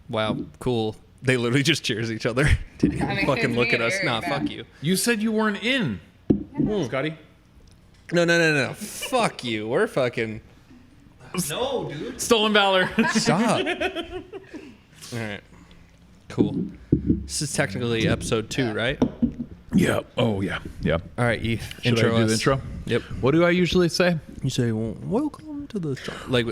Wow, cool. They literally just cheers each other. Didn't even fucking look at us. Nah, fuck you. You said you weren't in. Scotty? No. Fuck you. We're fucking... No, dude. Stolen valor. Stop. All right. Cool. This is technically episode 2, right? Yeah. Oh, yeah. Yeah. All right, you Should I do the intro? Yep. What do I usually say? You say, well, welcome to the... Like,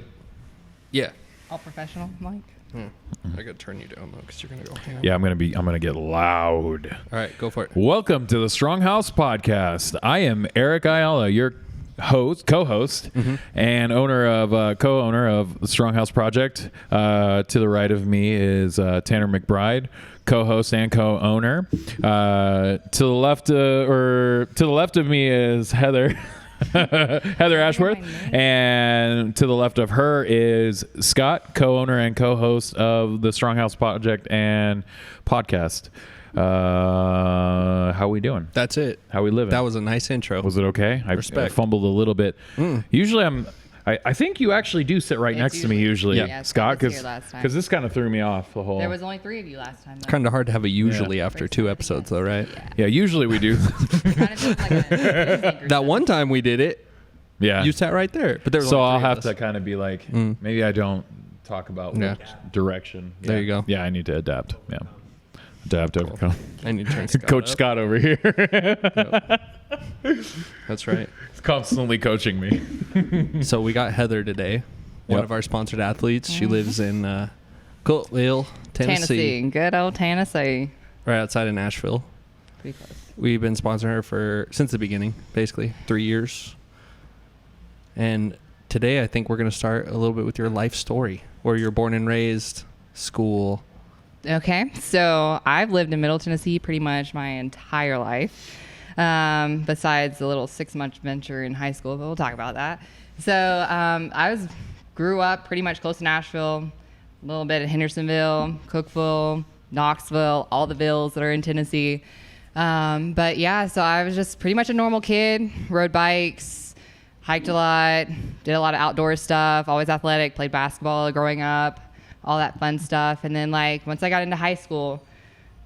yeah. All professional, Mike. I gotta turn you down, though, because you're going to go hang out. Yeah, I'm gonna get loud. All right, go for it. Welcome to the StrongHouse podcast. I am Eric Ayala, your co-host, and co-owner of the StrongHouse project. To the right of me is Tanner McBride, co-host and co-owner. To the left of me is Heather Ashworth, and to the left of her is Scott, co-owner and co-host of the StrongHouse project and podcast. How we doing? That's it. How we living? That was a nice intro. Was it okay? I fumbled a little bit. Usually I think you actually do sit right next to me usually, Scott, because this kind of threw me off the whole. There was only 3 of you last time. It's kind of hard to have a usually after 2 episodes, though, right? Yeah, usually we do. That one time we did it, Yeah. you sat right there. But there was So only I'll 3 of have us. to kind of be like, maybe I don't talk about which direction. Yeah. There you go. Yeah, I need to adapt. Yeah. Adapt, overcome. I need to turn Scott Coach up. Scott over here. That's right. He's constantly coaching me. So we got Heather today, one of our sponsored athletes. She lives in Coatesville, Tennessee. Good old Tennessee. Right outside of Nashville. Pretty close. We've been sponsoring her since the beginning, basically 3 years. And today I think we're going to start a little bit with your life story, where you're born and raised, school. Okay, so I've lived in Middle Tennessee pretty much my entire life, besides a little 6-month venture in high school, but we'll talk about that. So grew up pretty much close to Nashville, a little bit at Hendersonville, Cookeville, Knoxville, all the villas that are in Tennessee. But yeah, so I was just pretty much a normal kid, rode bikes, hiked a lot, did a lot of outdoor stuff, always athletic, played basketball growing up, all that fun stuff. And then once I got into high school,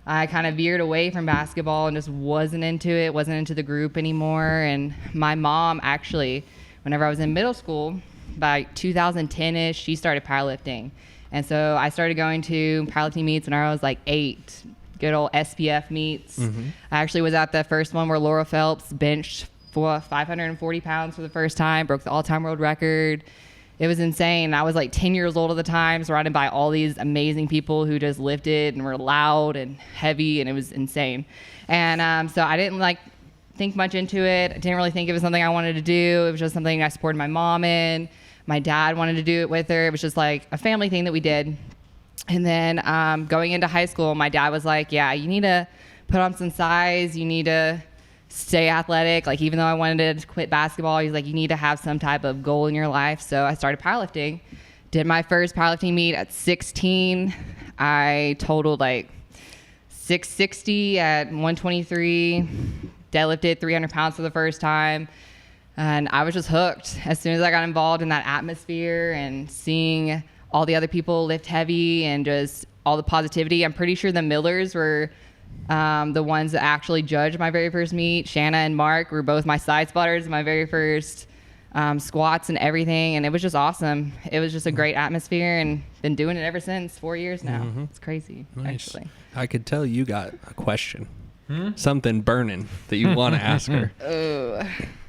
I kind of veered away from basketball and just wasn't into the group anymore. And my mom actually, whenever I was in middle school, by 2010-ish, she started powerlifting. And so I started going to powerlifting meets when I was 8, good old SPF meets. I actually was at the first one where Laura Phelps benched for 540 pounds for the first time, broke the all-time world record. It was insane. I was 10 years old at the time, surrounded by all these amazing people who just lifted and were loud and heavy, and it was insane. And so I didn't think much into it. I didn't really think it was something I wanted to do. It was just something I supported my mom in. My dad wanted to do it with her. It was just a family thing that we did. And then going into high school, my dad was like, yeah, you need to put on some size. You need to stay athletic. Even though I wanted to quit basketball, he's like, you need to have some type of goal in your life. So I started powerlifting. Did my first powerlifting meet at 16. I totaled 660 at 123, deadlifted 300 pounds for the first time. And I was just hooked as soon as I got involved in that atmosphere and seeing all the other people lift heavy and just all the positivity. I'm pretty sure the Millers were the ones that actually judged my very first meet. Shanna and Mark were both my side spotters, my very first squats and everything. And it was just awesome. It was just a great atmosphere, and been doing it ever since. 4 years now. It's crazy, actually. I could tell you got a question. Something burning that you want to ask her.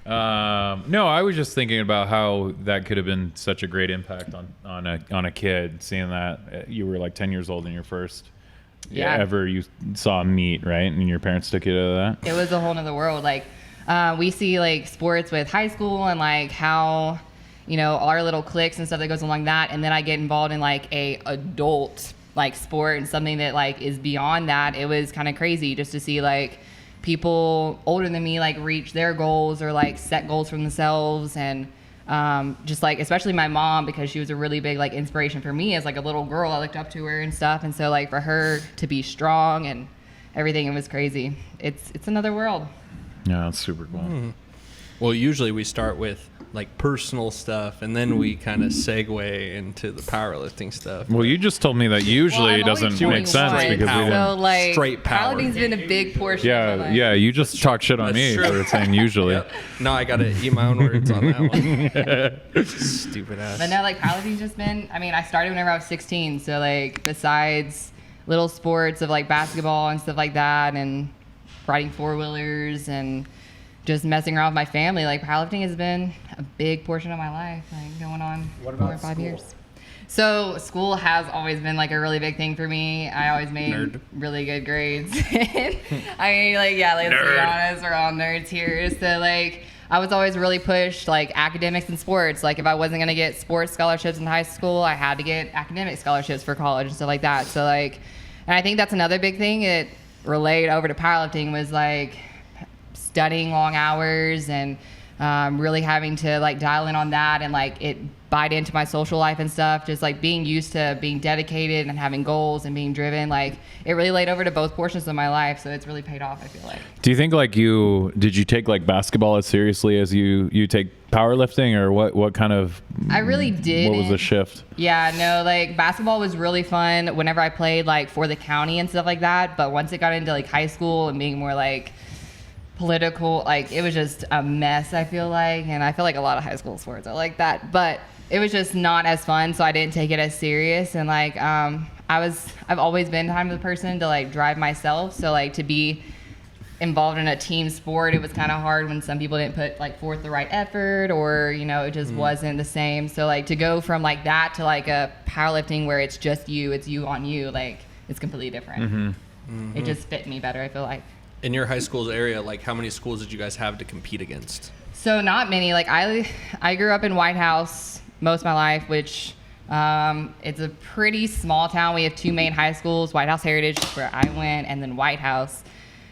No, I was just thinking about how that could have been such a great impact on a kid, seeing that you were 10 years old in your first ever you saw a meet, right? And your parents took you to that. It was a whole nother world. We see sports with high school and how our little cliques and stuff that goes along that, and then I get involved in a adult sport and something that is beyond that. It was kind of crazy just to see people older than me reach their goals or set goals for themselves, and just especially my mom, because she was a really big inspiration for me as a little girl. I looked up to her and stuff, and so for her to be strong and everything, it was crazy. It's another world. Yeah, that's super cool. Well, usually we start with like personal stuff, and then we kind of segue into the powerlifting stuff. Well, you just told me that usually Well, I'm doesn't only make sense 21, because we didn't. So like, Straight power. powerlifting's been a big portion. of my Yeah, life. yeah. You just talk shit on That's me true. for saying usually. Yep. No, I gotta eat my own words on that one. Stupid ass. But no, like powerlifting's just been. I mean, I started whenever I was 16. So like, besides little sports of like basketball and stuff like that, and riding 4-wheelers and just messing around with my family, like powerlifting has been a big portion of my life, like going on What 4 about or 5 school? years. So school has always been like a really big thing for me. I always made Nerd. really good grades. I mean, like, yeah, let's be honest, we're all nerds here. So like, I was always really pushed like academics and sports. Like if I wasn't gonna get sports scholarships in high school, I had to get academic scholarships for college and stuff like that. So like, and I think that's another big thing it relayed over to powerlifting was like studying long hours and really having to like dial in on that and like it bite into my social life and stuff. Just like being used to being dedicated and having goals and being driven, like it really laid over to both portions of my life. So it's really paid off, I feel like. Do you think like did you take like basketball as seriously as you take powerlifting, or what kind of? I really did. What was the shift? Yeah, no, like basketball was really fun whenever I played like for the county and stuff like that. But once it got into like high school and being more like political, like it was just a mess, I feel like. And I feel like a lot of high school sports are like that, but it was just not as fun, so I didn't take it as serious. And like I've always been kind of the person to like drive myself, so like to be involved in a team sport, it was kind of hard when some people didn't put like forth the right effort, or you know, it just wasn't the same. So like to go from like that to like a powerlifting where it's just you, it's you on you, like it's completely different. It just fit me better, I feel like. In your high school's area, like how many schools did you guys have to compete against? So not many. Like I grew up in White House most of my life, which it's a pretty small town. We have 2 main high schools, White House Heritage, where I went, and then White House.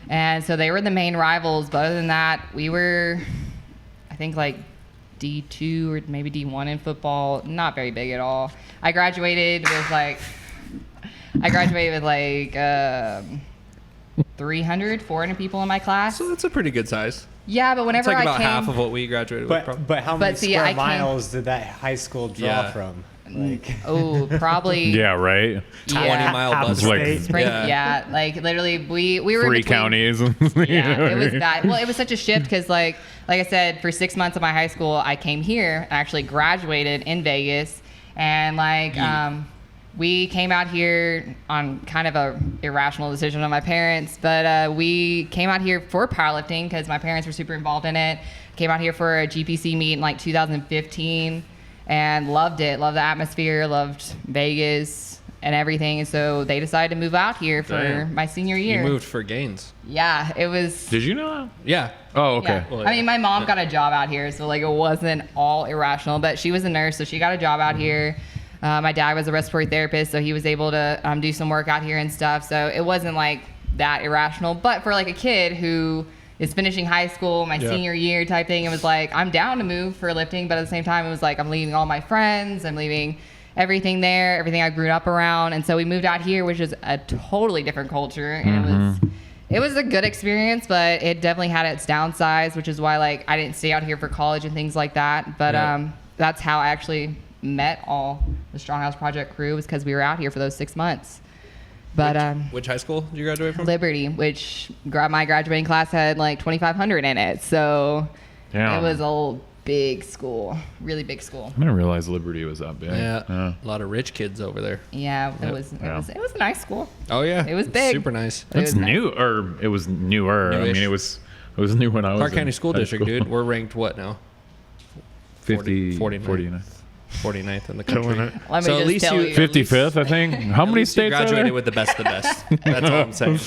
And so they were the main rivals. But other than that, we were, I think, like D2 or maybe D1 in football. Not very big at all. I graduated with like 300, 400 people in my class. So that's a pretty good size. Yeah, but It's whenever like I about came, half of what we graduated with. Probably. But how many But see, square I can't- miles did that high school draw Yeah. from? Like, oh, probably Yeah, right. 20-mile half bus. the Like- state? Spring, yeah, like literally we were in 3 between- counties. Yeah, it was bad. Well, it was such a shift because like I said, for 6 months of my high school, I came here and actually graduated in Vegas, and like we came out here on kind of a irrational decision on my parents, but we came out here for powerlifting because my parents were super involved in it. Came out here for a GPC meet in like 2015 and loved it, loved the atmosphere, loved Vegas and everything. And so they decided to move out here for Damn. my senior You year. moved for gains. Yeah, it was. Did you know that? Yeah. Oh, okay. Yeah. Well, I mean, my mom got a job out here, so like it wasn't all irrational, but she was a nurse, so she got a job out here. My dad was a respiratory therapist, so he was able to do some work out here and stuff. So it wasn't like that irrational, but for like a kid who is finishing high school, my senior year type thing, it was like, I'm down to move for lifting, but at the same time, it was like, I'm leaving all my friends, I'm leaving everything there, everything I grew up around. And so we moved out here, which is a totally different culture. And it was a good experience, but it definitely had its downsides, which is why like I didn't stay out here for college and things like that. But that's how I actually met all the StrongHouse Project crew, was because we were out here for those 6 months. But Which high school did you graduate from? Liberty, which my graduating class had like 2,500 in it, so Damn. it was a big school, really big school. I didn't realize Liberty was that big. Yeah. A lot of rich kids over there. Yeah, Yep. it was Yeah. it was a nice school. Oh yeah. It was big. Super nice. It It's was nice. new, or it was newer. I Newish. mean, it was new when I was Clark in County School high District, school. dude. We're ranked what now? 49th. 49th in the country. Killing it. Let me So at just least tell you- you, 55th, I think. How many least you states are graduated there? with the best of the best. That's all I'm saying.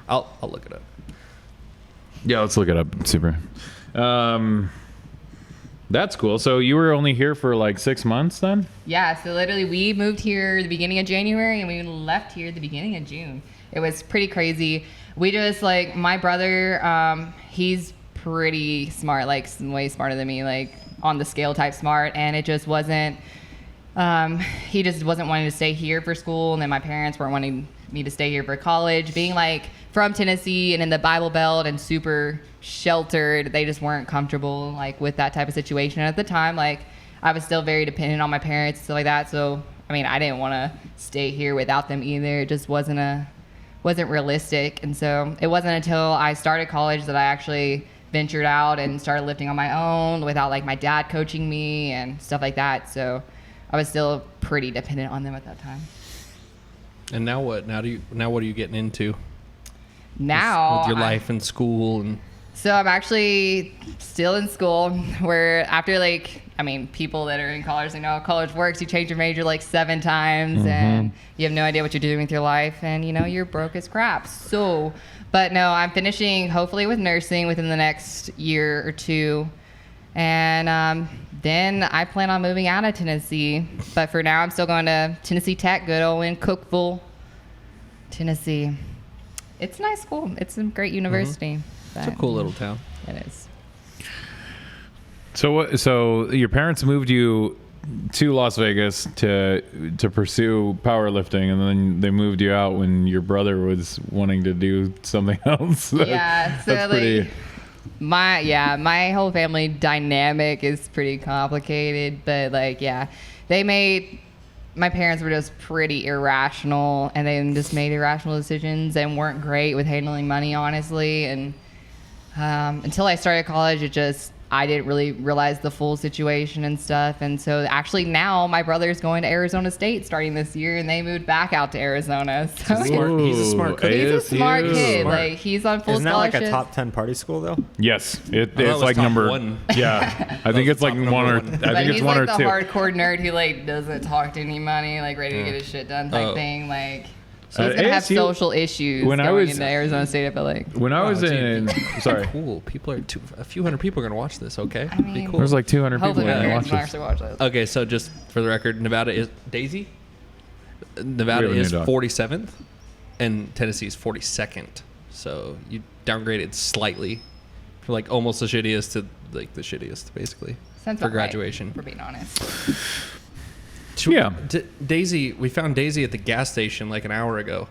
I'll look it up. Yeah, let's look it up. Super. That's cool. So you were only here for like 6 months then? Yeah, so literally we moved here the beginning of January and we left here the beginning of June. It was pretty crazy. We just like, my brother, he's pretty smart, like way smarter than me, like on the scale type smart, and it just wasn't, he just wasn't wanting to stay here for school, and then my parents weren't wanting me to stay here for college. Being like from Tennessee and in the Bible Belt and super sheltered. They just weren't comfortable like with that type of situation. And at the time, like I was still very dependent on my parents and stuff like that. So I mean, I didn't want to stay here without them either. It just wasn't realistic. And so it wasn't until I started college that I actually ventured out and started lifting on my own without like my dad coaching me and stuff like that. So I was still pretty dependent on them at that time. And now what? Now what are you getting into? Now with your life and school and. So I'm actually still in school where after people that are in college, they know how college works. You change your major like 7 times and you have no idea what you're doing with your life and you're broke as crap. So, but no, I'm finishing hopefully with nursing within the next year or 2. And then I plan on moving out of Tennessee. But for now, I'm still going to Tennessee Tech, good old in Cookeville, Tennessee. It's a nice school. It's a great university. It's a cool little town. It is. So your parents moved you to Las Vegas to pursue powerlifting, and then they moved you out when your brother was wanting to do something else. Yeah, so that's pretty. My whole family dynamic is pretty complicated, but my parents were just pretty irrational, and they just made irrational decisions and weren't great with handling money, honestly. And until I started college, I didn't really realize the full situation and stuff. And so actually now my brother's going to Arizona State starting this year, and they moved back out to Arizona. So He's a smart kid. He's a smart kid. Smart. Like he's on full Isn't that scholarship. like a top 10 party school though? Yes, it's was like top number 1. Yeah, I think it's like top one or number one. I think it's he's one like or the 2. hardcore nerd who like doesn't talk to any money, like ready to get his shit done type thing. Like So he's gonna have ASU social issues when going I was- into Arizona State. I feel like. When I was dude, in, sorry, Cool. A few hundred people are gonna watch this. Okay. I mean, Be cool. there's like 200 people Hopefully, my that parents watch will this. actually watch this. Okay, so just for the record, Nevada is Daisy. Nevada We have a is new dog. 47th, and Tennessee is 42nd. So you downgraded slightly, from like almost the shittiest to like the shittiest, basically, Sounds for about right, graduation. for being honest. Yeah. Daisy. We found Daisy at the gas station like an hour ago.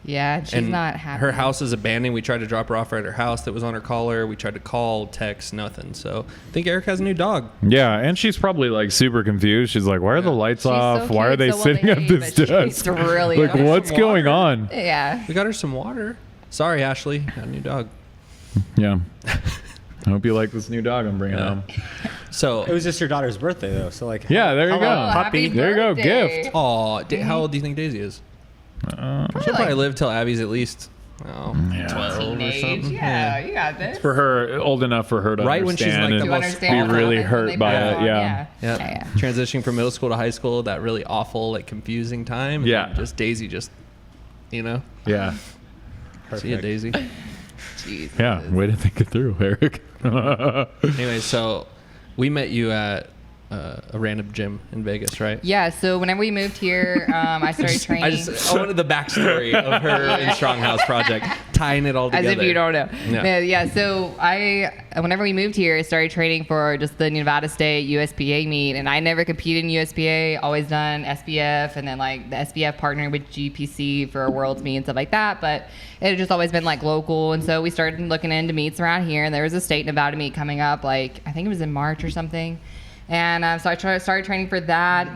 Yeah, she's And not happy. her house is abandoned. We tried to drop her off at her house that was on her collar. We tried to call, text, nothing. So I think Eric has a new dog. Yeah, and she's probably like super confused. She's like, "Why are the lights She's so off? Why are cute, they so well sitting at behaved, this but she's desk? really Like, annoying. what's Some going water. on?" Yeah. We got her some water. Sorry, Ashley. Got a new dog. Yeah. I hope you like this new dog I'm bringing home. So, It was just your daughter's birthday though, so like. Yeah, there you hello, go. puppy. Happy There you go, birthday. gift. how old do you think Daisy is? She'll Probably probably like live till Abby's at least 12 or teenage. something. Yeah, you got this. For her, old enough for her to Right when she's understand like the and most To understand be what really happens hurt when they by pass it. on, Yeah. Yeah. Transitioning from middle school to high school, that really awful, like confusing time. And Yeah. then just Daisy, Yeah. See ya, Daisy. Jeez. Yeah. Way to think it through, Eric. Anyway, so we met you at a random gym in Vegas, right? Yeah, so whenever we moved here, I started training. I wanted the backstory of her in StrongHouse project, tying it all As together. if you don't know. Yeah. Yeah, so whenever we moved here, I started training for just the Nevada State USPA meet, and I never competed in USPA, always done SBF, and then like the SBF partnered with GPC for a Worlds meet and stuff like that, but it had just always been like local, and so we started looking into meets around here, and there was a state Nevada meet coming up, like I think it was in March or something, and so I started training for that.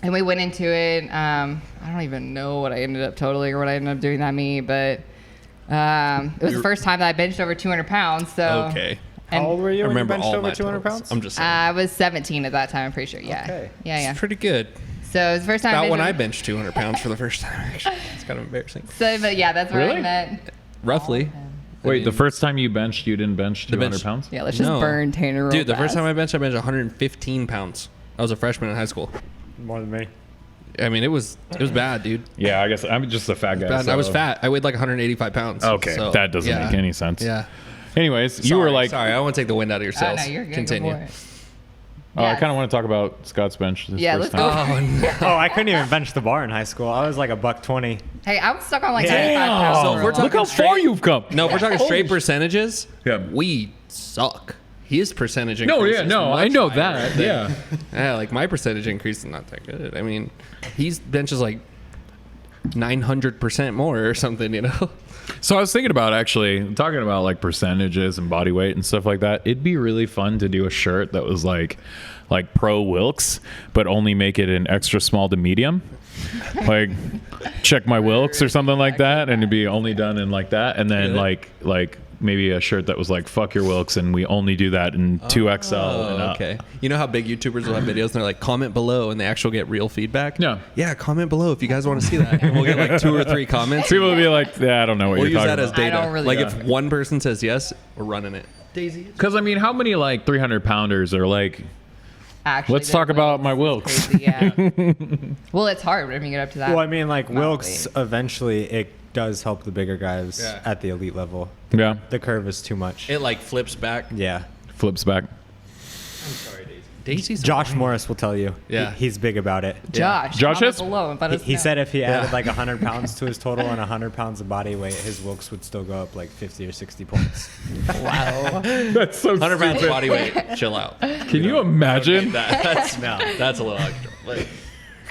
And we went into it. I don't even know what I ended up totaling or what I ended up doing that meet, but it was the first time that I benched over 200 pounds. So Okay. And How old were you I when you remember benched all over my 200 totals. pounds? I'm just saying. I was 17 at that time, I'm pretty sure. Yeah. Okay. Yeah. It's pretty good. So it was the first time. About when I benched. benched 200 pounds for the first time, actually. It's kind of embarrassing. So, but yeah, that's where Really? I met. Roughly. Wait, the first time you benched, you didn't bench 200 bench- pounds? Yeah, let's just No. burn Tanner real Dude, the first fast. time I benched 115 pounds. I was a freshman in high school. More than me. I mean, it was bad, dude. Yeah, I guess I'm just a fat guy. Bad. so- I was fat. I weighed like 185 pounds. Okay, so, that doesn't yeah. make any sense. Yeah. Anyways, you were like, sorry, I want to take the wind out of your Oh, sails. no, you're good. Continue. Go for it. oh, I Yes. kind of want to talk about Scott's bench. This Yeah, first let's time. go. Oh, no. Oh, I couldn't even bench the bar in high school. I was like $120. Hey, I was stuck on like Damn. 75 pounds. So for if a we're while. Look how talking far straight- you've come. No, if we're talking Holy straight sh- percentages, Yeah. we suck. His percentage No, increase yeah, is no, I much know higher that. than- Yeah. Yeah, like my percentage increase is not that good. I mean, he's benches like 900% more or something, you know? So I was thinking about actually talking about like percentages and body weight and stuff like that. It'd be really fun to do a shirt that was like pro Wilks, but only make it an extra small to medium. Like check my Wilks or something like that, and it'd be only done in like that, and then like maybe a shirt that was like fuck your Wilks, and we only do that in 2XL and up. Okay. You know how big YouTubers will have videos and they're like, comment below, and they actually get real feedback? Yeah, comment below if you guys want to see that. And we'll get like 2 or 3 comments. people will be like, yeah, I don't know what We'll you're use talking that as about. data. I don't really like know. if one person says yes, we're running it. Daisy. Because I mean, how many like 300 pounders are like, Actually, let's talk about my Wilks? crazy, yeah. Well, it's hard when you get up to that. Well, I mean, like amount of Wilks, weight. eventually it does help the bigger guys Yeah. at the elite level. Yeah, The curve is too much. It like flips back. Yeah. flips back. I'm sorry, Daisy. Daisy's Josh annoying. Morris will tell you. Yeah. He's big about it. Josh. Josh comment is? below and let us He know. said if he added Yeah. like 100 pounds to his total and 100 pounds of body weight, his Wilks would still go up like 50 or 60 points. Wow. That's so 100 pounds stupid. body weight. Chill out. Can you imagine? That's a little extra. Like,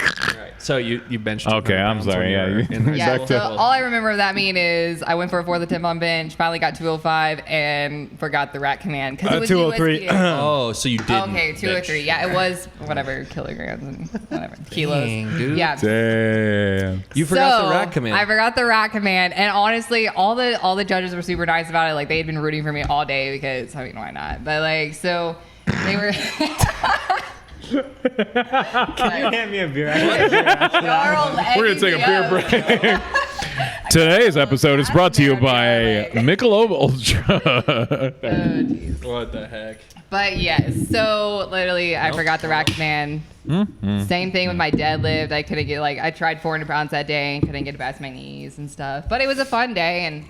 all right. So you benched. Okay, 200 I'm pounds sorry, when you yeah, were you- in high Yeah, school. so all I remember of that mean is I went for a 4th attempt on bench, finally got 205, and forgot the rack command. Because it was 203. USDA. Oh, so you did. Okay, 203. Yeah, it was whatever, kilograms and whatever, kilos. Dang, dude. Yeah. Damn. You forgot the So, rack command. I forgot the rack command, and honestly, all the judges were super nice about it. Like they had been rooting for me all day because I mean, why not? But like, so they were. Can you hand me a beer? We're gonna take a beer break. Today's episode is brought to you by Michelob Ultra. Oh, jeez. What the heck? But yes, so literally, I forgot the rack command. Same thing with my deadlift. I couldn't get I tried 400 pounds that day and couldn't get it past my knees and stuff. But it was a fun day and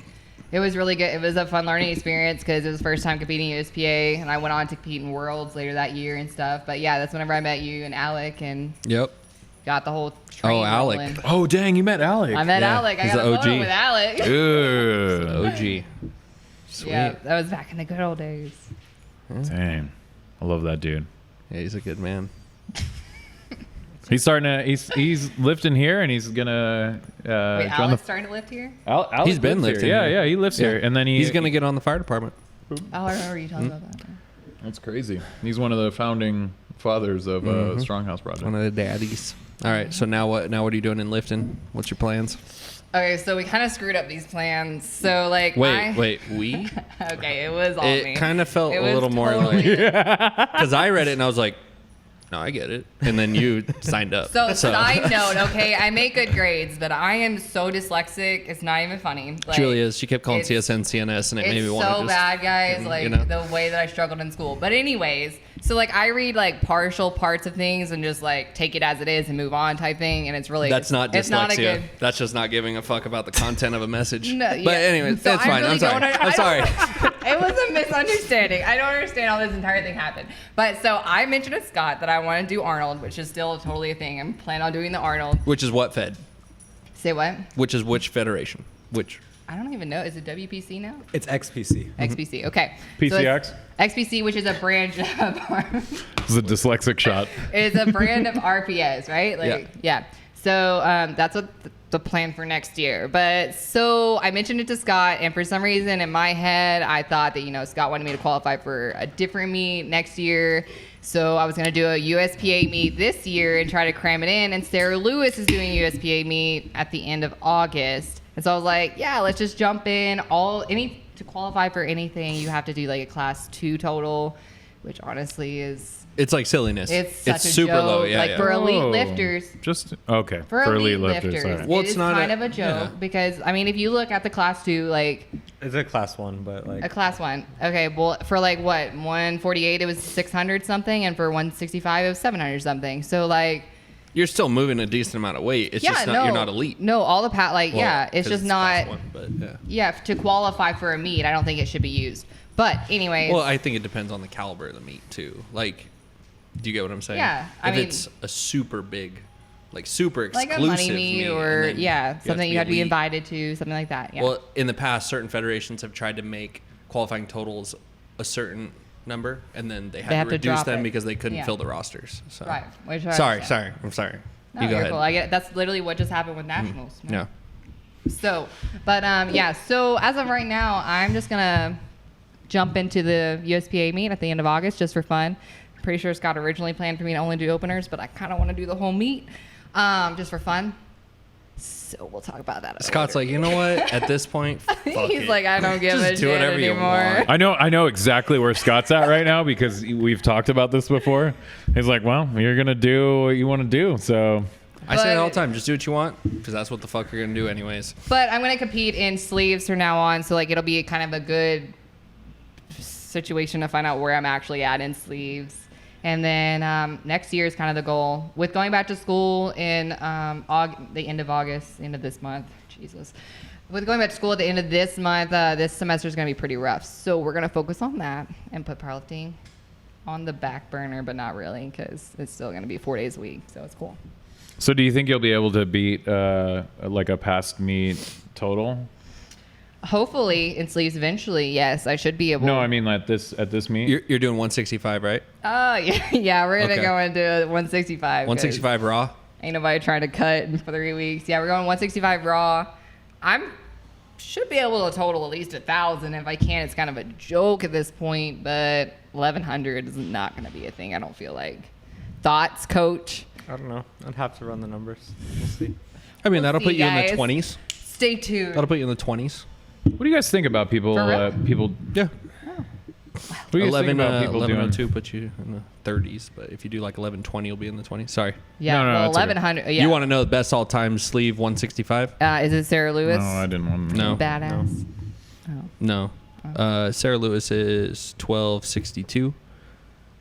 it was really good. It was a fun learning experience because it was the first time competing in USPA, and I went on to compete in Worlds later that year and stuff. But yeah, that's whenever I met you and Alec and Yep. got the whole train Alec. rolling. Oh dang, you met Alec. I met Yeah, Alec. I he's got the a photo OG. with Alec. Ugh. OG. Sweet. Yeah, that was back in the good old days. Dang, I love that dude. Yeah, he's a good man. He's starting to. He's lifting here, and he's gonna Wait, join Alec's starting to lift here? Alec He's been lives lifting here. here. Yeah, he lives here, and then He's gonna get on the fire department. Oh, I remember you talking about that. That's crazy. He's one of the founding fathers of StrongHouse Project. One of the daddies. All right. So now what? Now what are you doing in lifting? What's your plans? Okay, so we kind of screwed up these plans. So like, Wait. We? Okay, it was all me. It kind of felt It a was little more totally- like because I read it and I was like, no, I get it. And then you signed up. So side note, okay, I make good grades, but I am so dyslexic. It's not even funny. Like, Julie is. She kept calling it's- CSN CNS, and it made It's me want to so just. bad, guys. Like you know? the way that I struggled in school. But anyways, so like I read like partial parts of things and just like take it as it is and move on type thing, and it's really That's not it's dyslexia. not a good. That's just not giving a fuck about the content of a message. No, But yeah. anyways, So that's I fine. really I'm sorry. don't- I I'm sorry. It was a misunderstanding. I don't understand how this entire thing happened. But so I mentioned to Scott that I want to do Arnold, which is still totally a thing. I'm planning on doing the Arnold. Which is what fed? Say what? Which is which federation? Which? I don't even know. Is it WPC now? It's XPC. XPC. Okay. PCX? So it's XPC, which is a branch of This is a dyslexic shot. is a brand of RPS, right? Like, yeah. So that's what the plan for next year. But so I mentioned it to Scott, and for some reason in my head, I thought that, Scott wanted me to qualify for a different meet next year. So I was going to do a USPA meet this year and try to cram it in. And Sarah Lewis is doing a USPA meet at the end of August. And so I was like, yeah, let's just jump in. To qualify for anything, you have to do like a class 2 total, which honestly is It's like silliness. it's such a super joke. low. Yeah, like yeah. for elite Oh, lifters. Just okay. For elite lifters, alright. Well, it it's is not kind a- of a joke yeah. because I mean, if you look at the class 2, like It's a class 1, but like a class 1, okay, well for like what 148 it was 600 something, and for 165 it was 700 something. So like, You're still moving a decent amount of weight. It's yeah, just not, no, you're not elite. No, all the Well, it's 'cause just class not. one, but yeah. Yeah, to qualify for a meet, I don't think it should be used. But anyways, Well, I think it depends on the caliber of the meet too. Like, do you get what I'm saying? Yeah, I if mean- it's a super big, like super like exclusive a money meet or and then something you have to be elite. invited to, something like that. Yeah. Well, in the past, certain federations have tried to make qualifying totals a certain number, and then they had They have to to reduce drop them it. because they couldn't Yeah. fill the rosters. So. Right, which I Sorry, understand. I'm sorry. No, You go you're ahead. cool. I get that's literally what just happened with nationals. Yeah. So, but yeah. So as of right now, I'm just gonna jump into the USPA meet at the end of August just for fun. Pretty sure Scott originally planned for me to only do openers, but I kind of want to do the whole meet just for fun. So we'll talk about that. Scott's like, you know what? At this point, fuck He's it. like, I don't give Just a do shit whatever you anymore. want. I know exactly where Scott's at right now because we've talked about this before. He's like, well, you're gonna do what you want to do, so. I say it all But- the time. Just do what you want, because that's what the fuck you're gonna do anyways. But I'm gonna compete in sleeves from now on, so like it'll be kind of a good situation to find out where I'm actually at in sleeves. And then next year is kind of the goal. With going back to school in the end of August, end of this month, Jesus. With going back to school at the end of this month, this semester is going to be pretty rough. So we're going to focus on that and put powerlifting on the back burner, but not really because it's still going to be 4 days a week. So it's cool. So do you think you'll be able to beat like a past meet total? Hopefully in sleeves eventually, yes, I should be able. No, I mean at this meet. You're doing 165, right? Oh, yeah, we're going to Okay. go into 165. 'cause 165 raw. Ain't nobody trying to cut in 3 weeks. Yeah, we're going 165 raw. Should be able to total at least 1,000 if I can. It's kind of a joke at this point, but 1,100 is not going to be a thing. I don't feel like. Thoughts, coach? I don't know. I'd have to run the numbers. We'll see. I mean, We'll that'll see, put you in guys. the 20s. Stay tuned. That'll put you in the 20s. What do you guys think about people? For real? People. Yeah. What do you guys think about people doing? 1102 puts you in the 30s, but if you do like 1120, you'll be in the 20s. Sorry. Yeah, No, well, that's okay. 1,100. Yeah. You want to know the best all-time sleeve 165? Is it Sarah Lewis? No, I didn't want to. No. Badass. No. Sarah Lewis is 1262.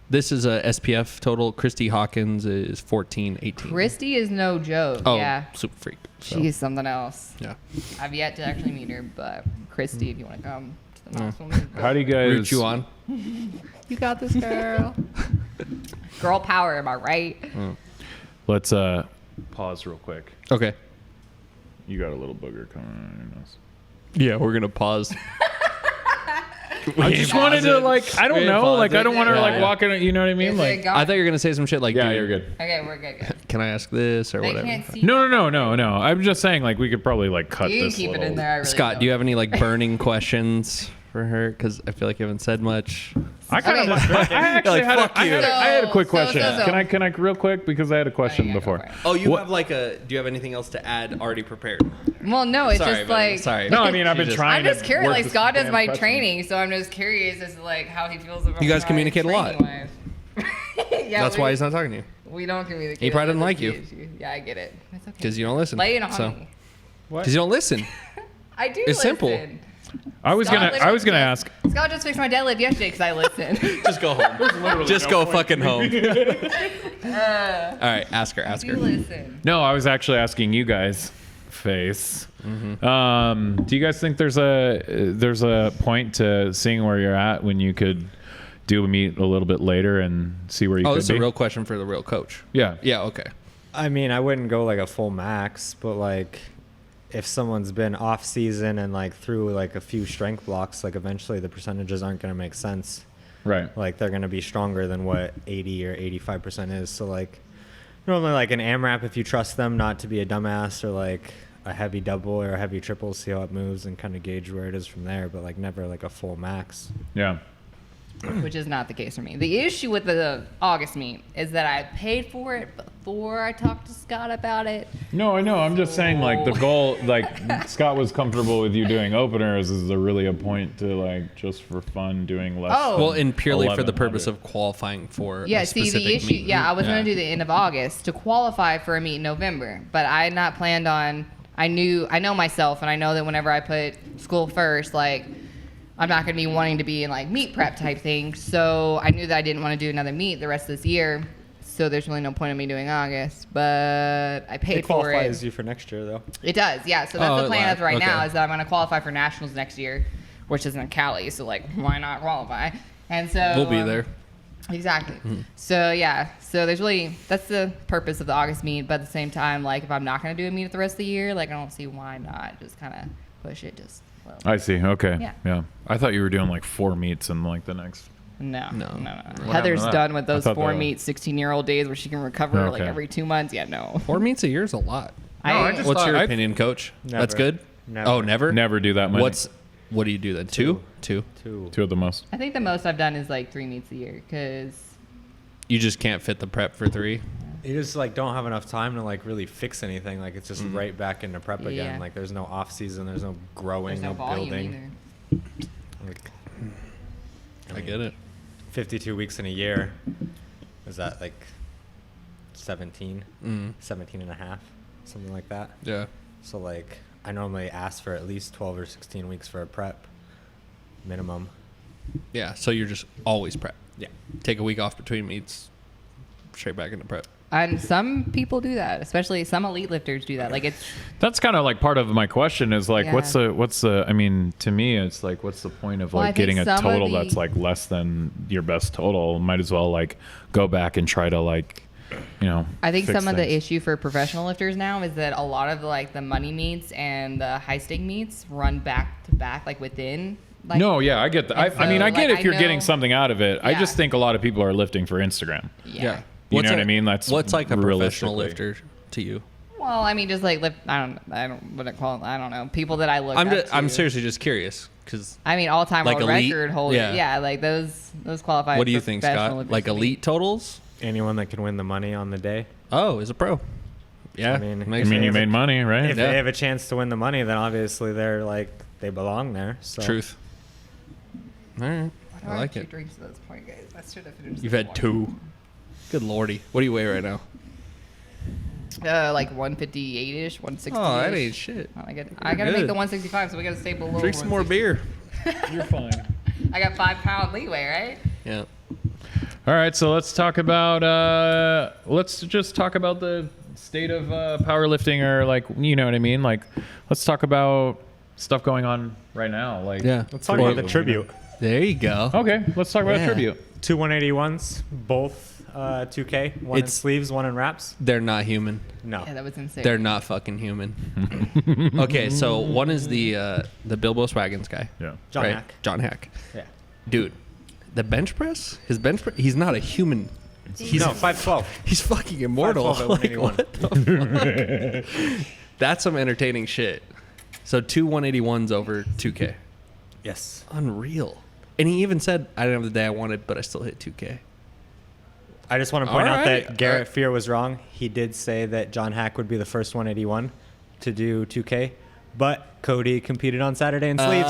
This is a SPF total. Christy Hawkins is 1418. Christy is no joke. Oh, Yeah. super freak. So, She's something else. yeah. I've yet to actually meet her, but Christy, if you want to come to the Knoxville, How do you guys? Root you on? You got this, girl. Girl power, am I right? Let's pause real quick. Okay. You got a little booger coming on your nose. Yeah, we're gonna pause. I just wanted to like, I don't We know, pause like I it. don't want her Yeah, like yeah. walking. You know what I mean? Is Like, it gone? I thought you were gonna say some shit like, yeah, dude, you're good. Okay, we're good. Good. Can I ask this or They whatever? can't see. No. I'm just saying, like, we could probably like cut You can this. keep it little- in there. I really Scott, don't. do you have any like burning questions for her? Because I feel like you haven't said much. I kind of. Okay. I actually Like, had. fuck you. I had a quick So- question. so- Can I real quick because I had a question Yeah, go before. for it. Oh, you What- have like a. Do you have anything else to add already prepared? Well, no, it's Sorry, just buddy, like. sorry. No, I mean I've been She just- trying. I'm just to curious. work Like this Scott does damn my question. training, so I'm just curious as to like how he feels about. You guys my communicate a lot. training life. Yeah, That's why he's not talking to you. We don't communicate. He probably doesn't That's like the you. issue. Yeah, I get it. It's okay. Because you don't listen. Lay it on So, me. because you don't listen. I do. It's simple. listen. I was Scott gonna literally ask. Scott just fixed my deadlift yesterday because I listened. Just go home. Just go fucking home. All right, ask her. I Ask do her. listen. No, I was actually asking you guys. Face. Do you guys think there's a point to seeing where you're at when you could do a meet a little bit later and see where you Oh, could this is be? a real question for the real coach. Yeah. Yeah. Okay. I mean, I wouldn't go like a full max, but like if someone's been off season and like through like a few strength blocks, like eventually the percentages aren't going to make sense. Right. Like they're going to be stronger than what 80 or 85% is. So like normally like an AMRAP, if you trust them not to be a dumbass, or like a heavy double or a heavy triple, see how it moves and kind of gauge where it is from there, but like never like a full max. Yeah. Which is not the case for me. The issue with the August meet is that I paid for it before I talked to Scott about it. No, I know. I'm just saying, like, the goal, like, Scott was comfortable with you doing openers. Is there really a point to, like, just for fun doing less? Oh. than Well, and purely for the 1100? purpose of qualifying for Yeah, a see, specific the issue, meet. I was going to do the end of August to qualify for a meet in November, but I had not planned on, I know myself, and I know that whenever I put school first, like, I'm not going to be wanting to be in, like, meet prep type thing, so I knew that I didn't want to do another meet the rest of this year, so there's really no point in me doing August, but I paid It for qualifies it. you for next year though. It does, yeah, so that's Oh, the it plan as of right okay. now, is that I'm going to qualify for nationals next year, which is in Cali, so, like, why not qualify? And so... We'll be there. Exactly. So yeah, so there's really, that's the purpose of the August meet, but at the same time, like if I'm not going to do a meet the rest of the year, like I don't see why not just kind of push it just a little. I see. Okay. Yeah. Yeah. I thought you were doing, like, 4 meets in, like, the next No. What Heather's happened to that? done with I those thought 4 the- meet 16-year-old days where she can recover like Okay. every 2 months. Yeah, no. 4 meets a year is a lot. I just What's thought- your I- opinion, Coach? Never. That's good. Never. Oh, never. Never do that many. What do you do then? Two. 2. Two at the most? I think the most I've done is like 3 meets a year because You just can't fit the prep for 3. You just like don't have enough time to like really fix anything. Like it's just Mm-hmm. right back into prep Yeah. again. Like there's no off season. There's no growing. there's no volume building. either. Like, I get it. 52 weeks in a year. Is that like 17? Mm. 17 and a half? Something like that. Yeah. So like I normally ask for at least 12 or 16 weeks for a prep minimum. Yeah. So you're just always prep. Yeah. Take a week off between meets, straight back into prep. And some people do that, especially some elite lifters do that. Like it's That's kind of like part of my question is like, Yeah. what's the, I mean, to me, it's like, what's the point of Well, I like think getting a some of total the- that's like less than your best total? Might as well like go back and try to like, you know, I think fix some of the things. issue for professional lifters now is that a lot of like the money meets and the high stake meets run back to back, like within. Like, No, yeah, I get that. And I mean, so, I get like, if you're I getting know- something out of it. I Yeah. just think a lot of people are lifting for Instagram. Yeah. You know what I mean? That's what's like a professional realistically. lifter to you. Well, I mean, just like lift. I don't know. People that I look. I'm up just, to. I'm seriously just curious because I mean, all-time Like world elite? record holder. Yeah. Yeah, like those qualify. what do you for think, professional Scott? lifters Like to me. elite totals? Anyone that can win the money on the day. Oh, is a pro. Yeah. I mean- makes I mean, you sense. made money, right? If Yeah. they have a chance to win the money, then obviously they're like they belong there. So Truth. All right. Why do I like have it. 2 drinks at this point, guys? I should have finished. You've this had one. 2. Good lordy. What do you weigh right now? Like 158-ish, 160. Oh, that ain't shit. I gotta make good. the 165, so we gotta stay below. Drink some more 160. beer. You're fine. I got 5-pound leeway, right? Yeah. All right, so let's talk about let's just talk about the state of powerlifting, or like, you know what I mean? Like, let's talk about stuff going on right now. Like, Yeah. let's talk about the tribute. There you go. Okay, let's talk about Yeah. tribute. 2 181s, both 2K. One in It's- sleeves, one in wraps. They're not human. No. Yeah, that was insane. They're not fucking human. Okay, so one is the Bilbo Swaggins guy. Yeah. John right? Hack. John Hack. Yeah. Dude, the bench press, he's not a human. He's No, 512. He's fucking immortal. 512 at Like, 181. what the fuck? That's some entertaining shit. So 2 181s over 2K. Yes. Unreal. And he even said, I didn't have the day I wanted, but I still hit 2K. I just want to point out Alright. that Garrett Fear was wrong. He did say that John Hack would be the first 181 to do 2K, but Cody competed on Saturday in sleeves.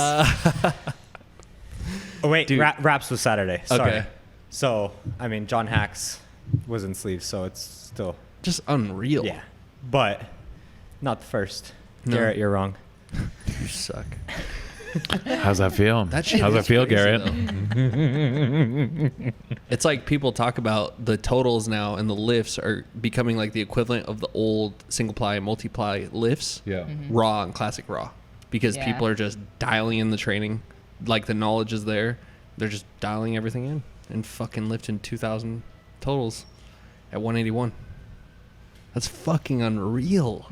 Oh wait, Dude. wraps was Saturday. Sorry. Okay. So I mean, John Hack's was in sleeves, so it's still Just unreal. yeah, but not the first. No. Garrett, you're wrong. You suck. How's that feel? That shit How's that is feel, crazy, Garrett? though. It's like people talk about the totals now, and the lifts are becoming like the equivalent of the old single ply and multiply lifts. Yeah. Raw and classic raw, because Yeah. people are just dialing in the training, like the knowledge is there. They're just dialing everything in and fucking lifting 2,000 totals at 181. That's fucking unreal.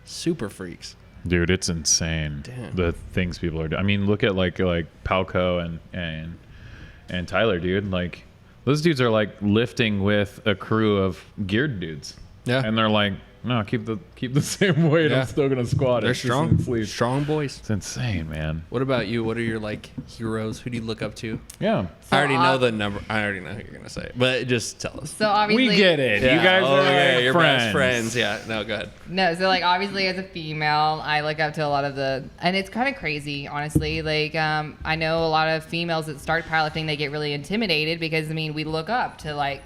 Super freaks. Dude, it's insane. Damn. The things people are doing. I mean, look at like Palco and Tyler, dude. Like, those dudes are like lifting with a crew of geared dudes. Yeah. And they're like, no, keep the same weight. Yeah. I'm still gonna squat. They're It's just strong. in sleeves. Strong boys. It's insane, man. What about you? What are your like heroes? Who do you look up to? Yeah. I already So, know the number. I already know who you're gonna say, but just tell us. So obviously, We get it. You guys are like your friends. best friends. Yeah. No, go ahead. No, so like obviously as a female, I look up to a lot of and it's kind of crazy, honestly. Like I know a lot of females that start powerlifting, they get really intimidated because I mean we look up to like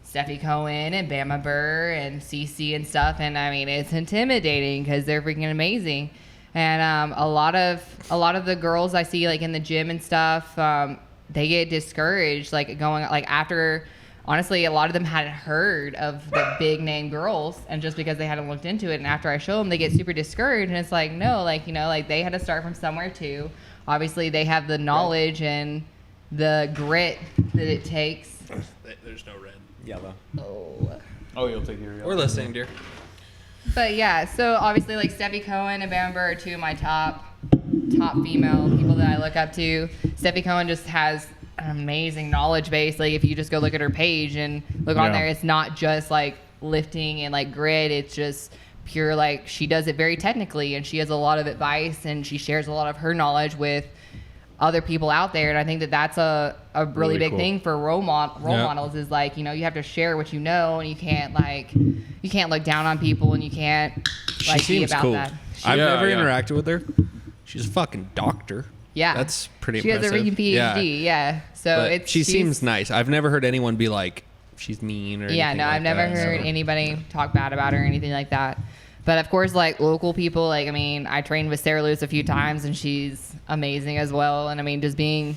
Steffi Cohen and Bama Burr and CC and stuff, and I mean it's intimidating because they're freaking amazing. And a lot of the girls I see like in the gym and stuff, they get discouraged like going like after. Honestly, a lot of them hadn't heard of the big name girls, and just because they hadn't looked into it, and after I show them, they get super discouraged, and it's like, no, like, you know, like they had to start from somewhere too. Obviously, they have the knowledge and the grit that it takes. There's no red. Yellow. Oh, you'll take your. We're listening, dear. But yeah, so obviously, like Steffi Cohen and Bamber are 2 of my top female people that I look up to. Steffi Cohen just has an amazing knowledge base. Like if you just go look at her page and look on Yeah. there, it's not just like lifting and like grit. It's just pure, like she does it very technically, and she has a lot of advice, and she shares a lot of her knowledge with other people out there. And I think that that's a really Really big cool. thing for role models is like, you know, you have to share what you know, and you can't look down on people, and you can't like She be seems about cool. that. I've Yeah, never yeah. interacted with her. She's a fucking doctor. Yeah. That's pretty She impressive. has a freaking PhD. Yeah. So But she she's- seems nice. I've never heard anyone be like, she's mean or Yeah, anything no, like I've never that, heard so. anybody talk bad about her or anything like that. But of course, like local people, like, I mean, I trained with Sarah Lewis a few times, and she's amazing as well. And I mean, just being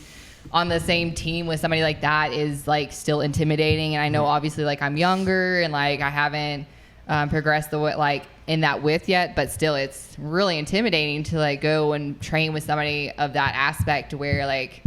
on the same team with somebody like that is like still intimidating. And I know obviously like I'm younger and like I haven't progressed the way like in that width yet, but still it's really intimidating to like go and train with somebody of that aspect to where like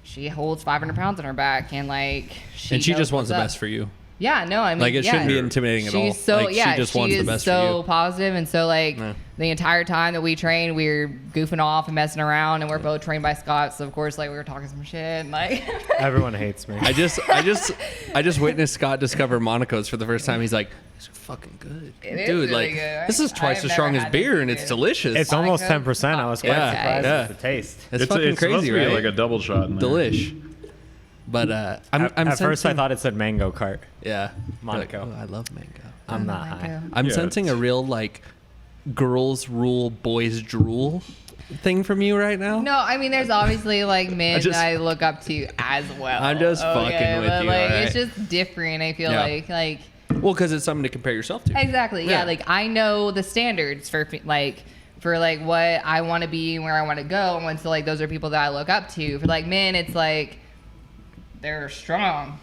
she holds 500 pounds on her back and like she And she knows just wants the what's best up. for you. Yeah, no, I mean, Like, it yeah. shouldn't be intimidating at all. She's so Like, she yeah, just she wants the is best for so you. positive, and so like Yeah. the entire time that we trained, we were goofing off and messing around, and we're both trained by Scott, so of course like we were talking some shit, and like Everyone hates me. I just witnessed Scott discover Monaco's for the first time. He's like, these are fucking good. It is Dude, really like, good. this is twice I've as strong never as had beer, this and it's either. delicious. It's almost Monaco? 10%. I was quite Yeah, surprised yeah. with the taste. It's fucking supposed crazy, to be right? like a double shot in there. Delish. But I'm At first, I sensing- thought it said mango cart. yeah, Monaco. Like, oh, I love mango. I'm not Monaco. high. I'm Yeah, sensing a real like girls rule, boys drool thing from you right now. No, I mean, there's obviously like men just- that I look up to as well. I'm just fucking with but, you, Like, alright? it's just different. I feel Yeah. like Well, because it's something to compare yourself to. exactly. Yeah. Like I know the standards for what I want to be and where I want to go, and so like those are people that I look up to. For like men, it's like they're strong,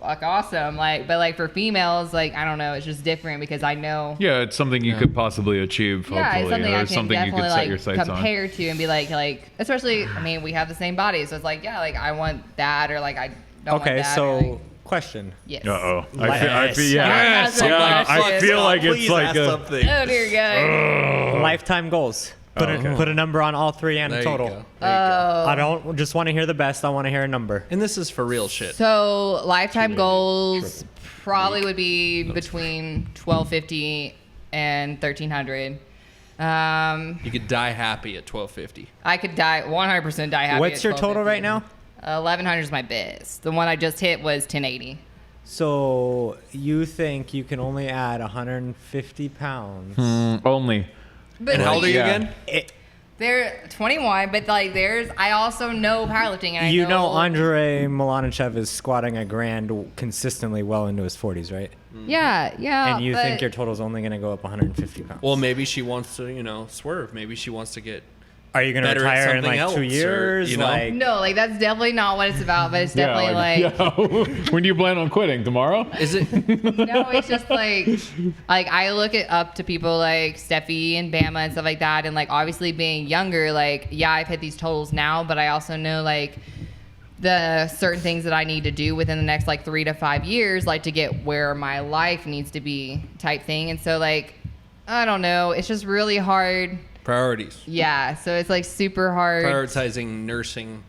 fuck awesome. Like, but like for females, like I don't know, it's just different because I know. Yeah, it's something you could possibly achieve, hopefully. Yeah, it's something or I can something you definitely could set like your sights on. compare to and be like, especially, I mean, we have the same body, so it's like, yeah, like I want that, or like I don't Okay, want that. so or, like, question. yes. Uh-oh. Yes. Yeah. Yes. Yeah, I Yes. feel like it's Please like ask a... something. Oh dear God. Lifetime goals. okay. Put a number on all three and There a you total. go. There you go. I don't just want to hear the best. I want to hear a number. And this is for real shit. So lifetime goals probably would be between 1250 and 1300. You could die happy at 1250. I could 100% die happy. What's at your total 1250. right now? 1100 is my best. The one I just hit was 1080. So you think you can only add 150 pounds? Only. But And how old are you Yeah. again? They're 21, but like I also know powerlifting, and I You know Andrei Milanichev is squatting a grand consistently well into his 40s, right? Yeah, And you but think your total's only going to go up 150 pounds? Well, maybe she wants to, swerve. Maybe she wants to get. are you going to better at retire in something like 2 else, or, years? you know? Like, no, like that's definitely not what it's about. But it's definitely like when do you plan on quitting? Tomorrow? Is it? no, it's just like I look up to people like Steffi and Bama and stuff like that, and like obviously being younger, like yeah, I've hit these totals now, but I also know like the certain things that I need to do within the next like 3 to 5 years, like to get where my life needs to be type thing. And so like I don't know, it's just really hard. Priorities. Yeah, so it's like super hard. Prioritizing nursing.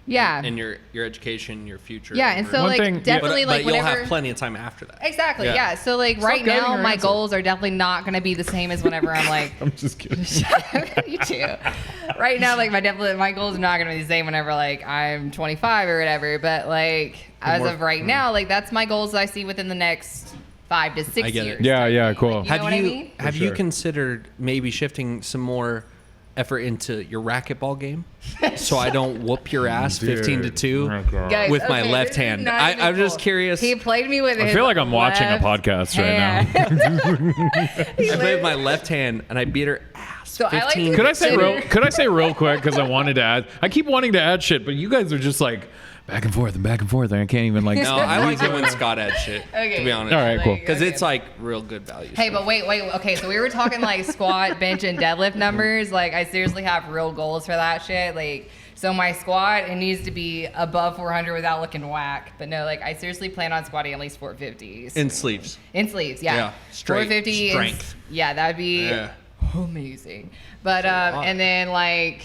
Yeah. And your education, your future. Yeah, and so One like thing- definitely but like you'll whenever have plenty of time after that. Exactly. Yeah. Yeah. So like right getting now, her my answer. goals are definitely not going to be the same as whenever I'm like. I'm just kidding. You too. Right now, like my goals are not going to be the same whenever like I'm 25 or whatever. But like as of right now, like that's my goals that I see within the next 5 to 6 I get it. years. Yeah, yeah, cool. Like, you know what I mean? Have For you sure. considered maybe shifting some more effort into your racquetball game, so I don't whoop your ass 15 to 2 Oh, God. Guys, with my okay, left this is hand? not even I'm just cool. curious. He played me with. I his feel like I'm watching a left podcast right now. hand. I played with my left hand and I beat her ass. So I like 15 to Could I say consider- could I say real quick, because I wanted to add, I keep wanting to add shit, but you guys are just like back and forth and back and forth, and I can't even like. No, I like it when Scott adds shit. Okay. To be honest, All right, cool. Like, Because okay. it's like real good value. Hey, but wait. Okay, so we were talking like squat, bench, and deadlift numbers. Like, I seriously have real goals for that shit. Like, so my squat, it needs to be above 400 without looking whack. But no, like, I seriously plan on squatting at least 450s. in sleeves. In sleeves, yeah. Yeah, straight 450 strength. yeah, that'd be Yeah. amazing. But, a lot. and then like,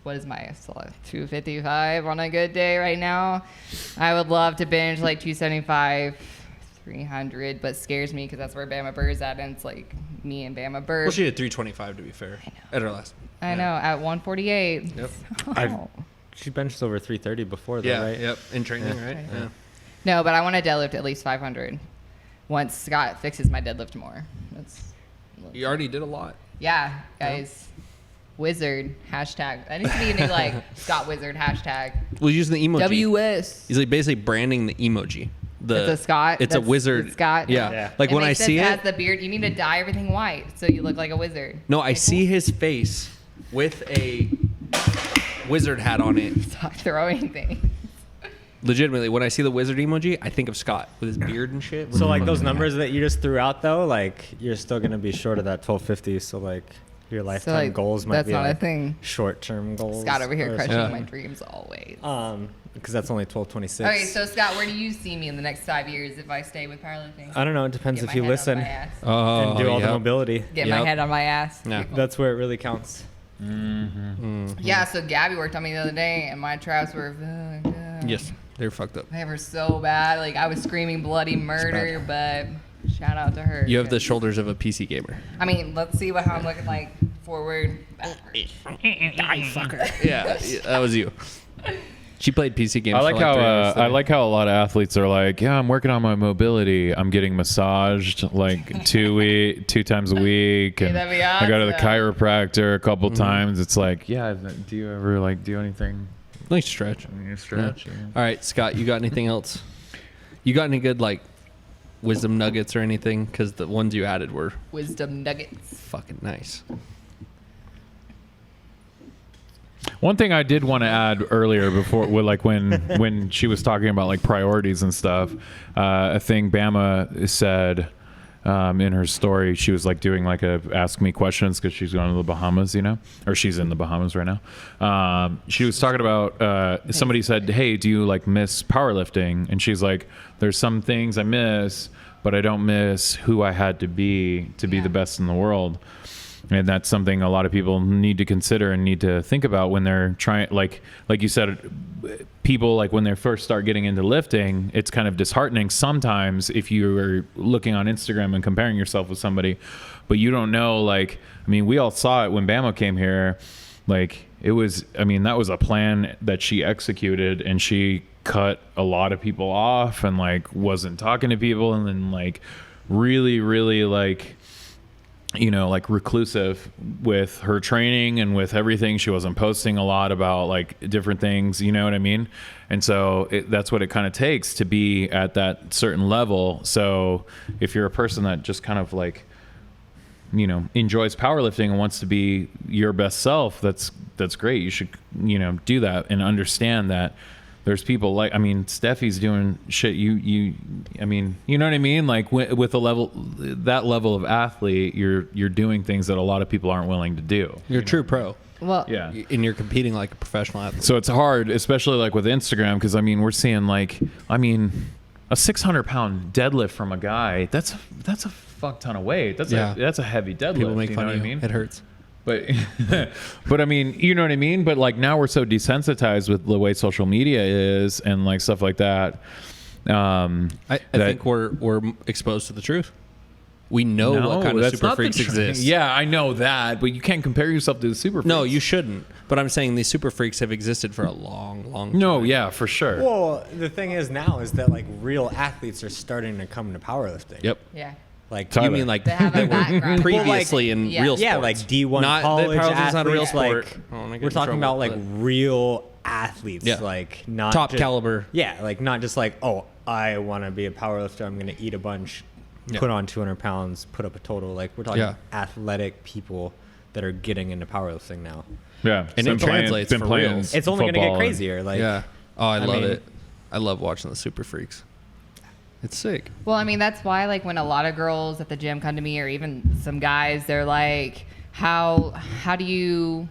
what is my 255 on a good day right now. I would love to bench like 275, 300, but scares me because that's where Bama Bird's at, and it's like me and Bama Bird. Well, she did 325 to be fair. I know. At her last. I know, at 148. Yep. Oh. She benched over 330 before, though, Yeah. right? Yep. In training, Yeah. right? Right. Yeah. No, but I want to deadlift at least 500 once Scott fixes my deadlift more. You already did a lot. Yeah, guys. Wizard hashtag. That needs to be a new like Scott Wizard hashtag. Well, using the emoji. WS. He's like basically branding the emoji. It's a Scott. It's a wizard. It's Scott. Yeah. Yeah. Like It when I makes sense. see It it. has the beard. You need to dye everything white so you look like a wizard. No, I see his face with a wizard hat on it. Stop throwing things. Legitimately, when I see the wizard emoji, I think of Scott with his beard and shit. So, like, those numbers that you just threw out, though, like, you're still going to be short of that 1250. So, like, your lifetime like, goals might that's be not a like thing. short-term goals. Scott over here or crushing Yeah. my dreams always. because that's only 1226. Okay, so Scott, where do you see me in the next 5 years if I stay with powerlifting? I don't know. It depends Get if my you head on listen my ass. and do all the mobility. Get my Yep. head on my ass. Yeah. That's where it really counts. Yeah, so Gabby worked on me the other day, and my traps were Yes, they're fucked up. they were so bad. Like I was screaming bloody murder, but shout out to her. You have the shoulders of a PC gamer. I mean, let's see how I'm looking like forward, backwards. Yeah, that was you. She played PC games. I like for how 3 hours I today. like how a lot of athletes are like, yeah, I'm working on my mobility. I'm getting massaged like 2 times a week, and that'd be I go to the awesome. chiropractor a couple times. It's like, yeah, do you ever like do anything? Nice stretch. You stretch. Yeah. All right, Scott, you got anything else? You got any good like wisdom nuggets or anything? Because the ones you added were Wisdom nuggets. fucking nice. One thing I did want to add earlier before, like when she was talking about like priorities and stuff, a thing Bama said in her story, she was like doing like a ask me questions because she's going to the Bahamas, you know, or she's in the Bahamas right now. She was talking about somebody said, hey, do you like miss powerlifting? And she's like, there's some things I miss, but I don't miss who I had to be Yeah. the best in the world. And that's something a lot of people need to consider and need to think about when they're trying, like you said, people like when they first start getting into lifting, it's kind of disheartening sometimes if you are looking on Instagram and comparing yourself with somebody, but you don't know, like, I mean, we all saw it when Bama came here, like it was, I mean, that was a plan that she executed, and she cut a lot of people off and like wasn't talking to people, and then like really like, you know, like reclusive with her training and with everything. She wasn't posting a lot about like different things, you know what I mean? And so that's what it kind of takes to be at that certain level. So if you're a person that just kind of like, you know, enjoys powerlifting and wants to be your best self, that's great. You should, you know, do that and understand that there's people like, I mean, Steffi's doing shit. I mean, you know what I mean? Like with that level of athlete, you're doing things that a lot of people aren't willing to do. You're a true pro. Well, Yeah. And you're competing like a professional athlete. So it's hard, especially like with Instagram, because I mean, we're seeing like, I mean, a 600-pound deadlift from a guy. That's a fuck ton of weight. That's a heavy deadlift. People make you fun know of what you. I mean? It hurts. But but I mean, you know what I mean? But like now we're so desensitized with the way social media is and like stuff like that. I think we're exposed to the truth. We know what kind of that's super not the freaks truth. exist. Yeah, I know that, but you can't compare yourself to the super freaks. No, you shouldn't. But I'm saying these super freaks have existed for a long time. No, yeah, for sure. Well, the thing is now is that like real athletes are starting to come to powerlifting. Yep. yeah. Like Tyler. You mean like They have a that were background. previously in yeah. real sports? yeah, like D1 Not, college powerlifting's athletes. not a real sport. Like, I don't wanna get we're in talking trouble, about like but- real athletes. Yeah. Like not Top just- caliber. Yeah, like not just like, oh, I want to be a powerlifter. I'm going to eat a bunch, Yeah. put on 200 pounds, put up a total. Like we're talking Yeah. athletic people that are getting into powerlifting now. Yeah, And it translates for real. It's only going to get football and- crazier. Like Yeah. Oh, I love mean- it. I love watching the super freaks. It's sick. Well, I mean, that's why, like, when a lot of girls at the gym come to me, or even some guys, they're like, how do you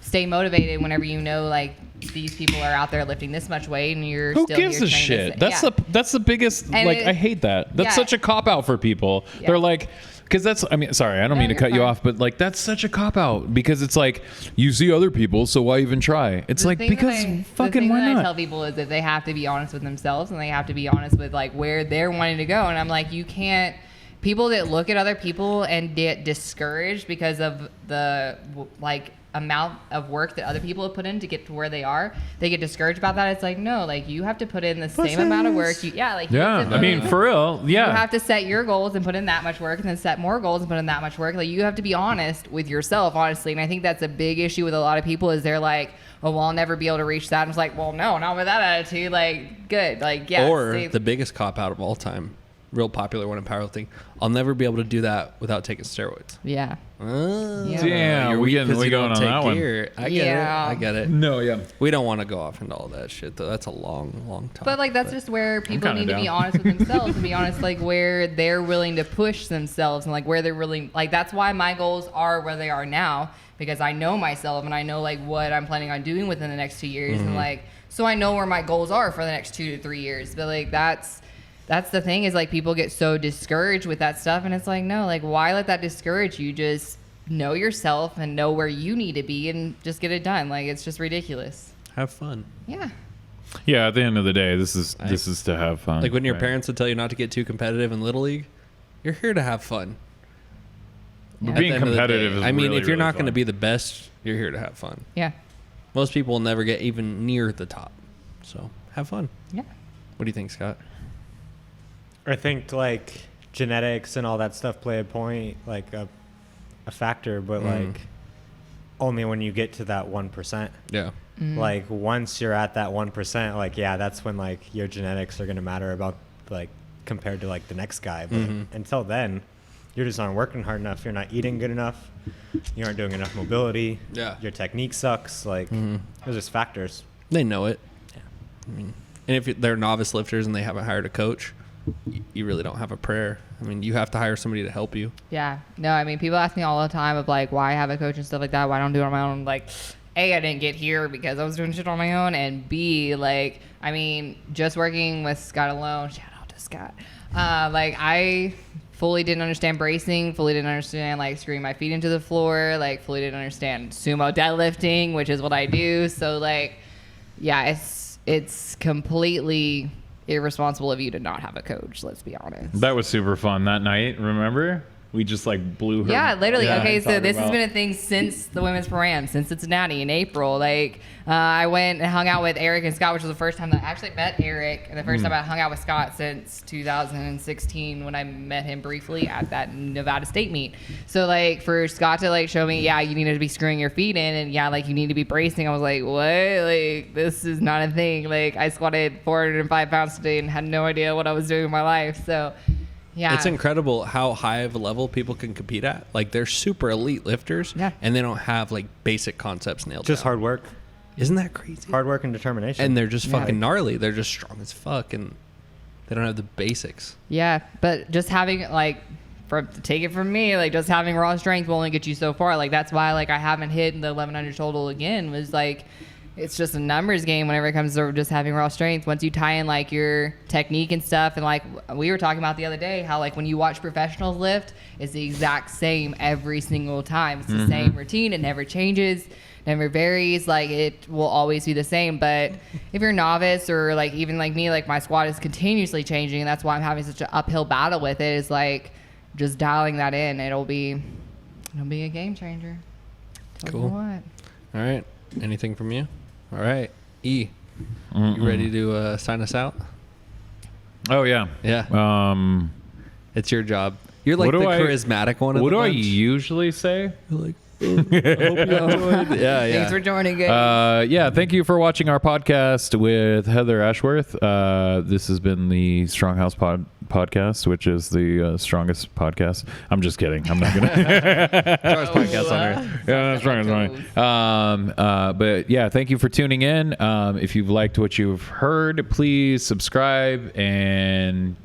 stay motivated whenever you know, like, these people are out there lifting this much weight and you're Who still gives here a training shit? this- That's the biggest. And Like, it- I hate that. That's yeah. such a cop out for people. Yeah. They're like, because that's. I mean, sorry, I don't mean to you're cut you fine. off, but like that's such a cop out because it's like you see other people, so why even try? It's The like thing that because the fucking thing why that I not? tell people is that they have to be honest with themselves and they have to be honest with like where they're wanting to go. And I'm like, you can't. People that look at other people and get discouraged because of the like amount of work that other people have put in to get to where they are, they get discouraged about that. It's like, no, like you have to put in the same amount of work. You have to Yeah, put I mean, in- for real, yeah. You have to set your goals and put in that much work and then set more goals and put in that much work. Like you have to be honest with yourself, honestly. And I think that's a big issue with a lot of people is they're like, oh, well, I'll never be able to reach that. And it's like, well, no, not with that attitude. Like, good. Like, yeah. Or the biggest cop out of all time, real popular one in powerlifting. I'll never be able to do that without taking steroids. Yeah. Yeah. Damn, You're we weak getting- 'cause we you going don't on take that one. gear. I get Yeah. it. I get it. No, yeah. We don't want to go off into all that shit though. That's a long time. But like that's just where people kinda need to be down. honest with themselves and be honest like where they're willing to push themselves and like where they're really like that's why my goals are where they are now because I know myself and I know like what I'm planning on doing within the next 2 years and like so I know where my goals are for the next 2 to 3 years. But like that's the thing is like people get so discouraged with that stuff and it's like no, like why let that discourage you? Just know yourself and know where you need to be and just get it done. Like it's just ridiculous. have fun. Yeah. Yeah, at the end of the day, this is to have fun. Like when your Right. parents would tell you not to get too competitive in Little League, you're here to have fun. But At being the end of the competitive day. is I mean, really, if you're really not going to fun. be the best, you're here to have fun. Yeah. Most people will never get even near the top. So have fun. Yeah. What do you think, Scott? I think like genetics and all that stuff play a point, like a factor, but like only when you get to that 1%. Yeah. Like once you're at that 1%, like yeah, that's when like your genetics are gonna matter about like compared to like the next guy. But until then, you're just not working hard enough. You're not eating good enough. You aren't doing enough mobility. Yeah. Your technique sucks. Like those just factors. They know it. Yeah. I mean, and if they're novice lifters and they haven't hired a coach, you really don't have a prayer. I mean, you have to hire somebody to help you. Yeah. No, I mean, people ask me all the time of like, why I have a coach and stuff like that. Why I don't do it on my own. Like, A, I didn't get here because I was doing shit on my own. And B, like, I mean, just working with Scott alone, shout out to Scott. Like, I fully didn't understand bracing, fully didn't understand like screwing my feet into the floor, like fully didn't understand sumo deadlifting, which is what I do. So like, yeah, it's completely irresponsible of you to not have a coach. Let's be honest. That was super fun that night. Remember? We just like blew her. Yeah, literally. Yeah, Okay, so talking this has about- been a thing since the women's pro-am, since Cincinnati in April. Like, I went and hung out with Eric and Scott, which was the first time that I actually met Eric, and the first time I hung out with Scott since 2016 when I met him briefly at that Nevada State meet. So, like, for Scott to, like, show me, yeah, you needed to be screwing your feet in, and yeah, like, you need to be bracing, I was like, what? Like, this is not a thing. Like, I squatted 405 pounds today and had no idea what I was doing in my life. So, yeah. It's incredible how high of a level people can compete at. Like, they're super elite lifters, Yeah. and they don't have, like, basic concepts nailed Just down. hard work. Isn't that crazy? Hard work and determination. And they're just Yeah. fucking gnarly. They're just strong as fuck, and they don't have the basics. Yeah, but just having like, take it from me, like just having raw strength will only get you so far. Like that's why like I haven't hit the 1100 total again. Was like, it's just a numbers game whenever it comes to just having raw strength. Once you tie in like your technique and stuff, and like we were talking about the other day, how like when you watch professionals lift, it's the exact same every single time. It's the same routine. It never changes. Never varies. Like it will always be the same. But if you're a novice or like even like me, like my squat is continuously changing, and that's why I'm having such an uphill battle with it. Is like just dialing that in. It'll be a game changer. Tell you Cool. what. All right. Anything from you? All right. E, you ready to sign us out? Oh yeah. Yeah. It's your job. You're like What the do I- charismatic one of What the do I bunch. usually say? You're like, I hope you enjoyed. Yeah, Thanks yeah. for joining, guys. Yeah, thank you for watching our podcast with Heather Ashworth. This has been the StrongHouse podcast, which is the strongest podcast. I'm just kidding. I'm not gonna. Strongest podcast on earth. Yeah, that's right. But yeah, thank you for tuning in. If you've liked what you've heard, please subscribe and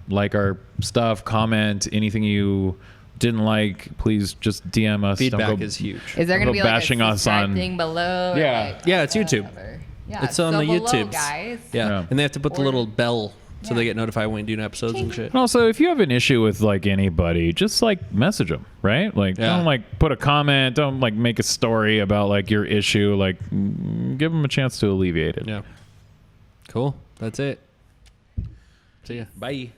like our stuff, comment anything you didn't like. Please just DM us. Feedback Don't go- is huge. Is there Don't going to go be like a bashing us subscribe on- thing below? Or Yeah. like, Yeah, it's YouTube. whatever? Yeah, It's on so the below, YouTubes. guys. Yeah. Yeah. And they have to put the Or- little bell so they Yeah. get notified when you do episodes and shit. And also, if you have an issue with like anybody, just like message them, right? Like, Yeah. don't like put a comment, don't like make a story about like your issue. Like, give them a chance to alleviate it. Yeah. Cool. That's it. See ya. Bye.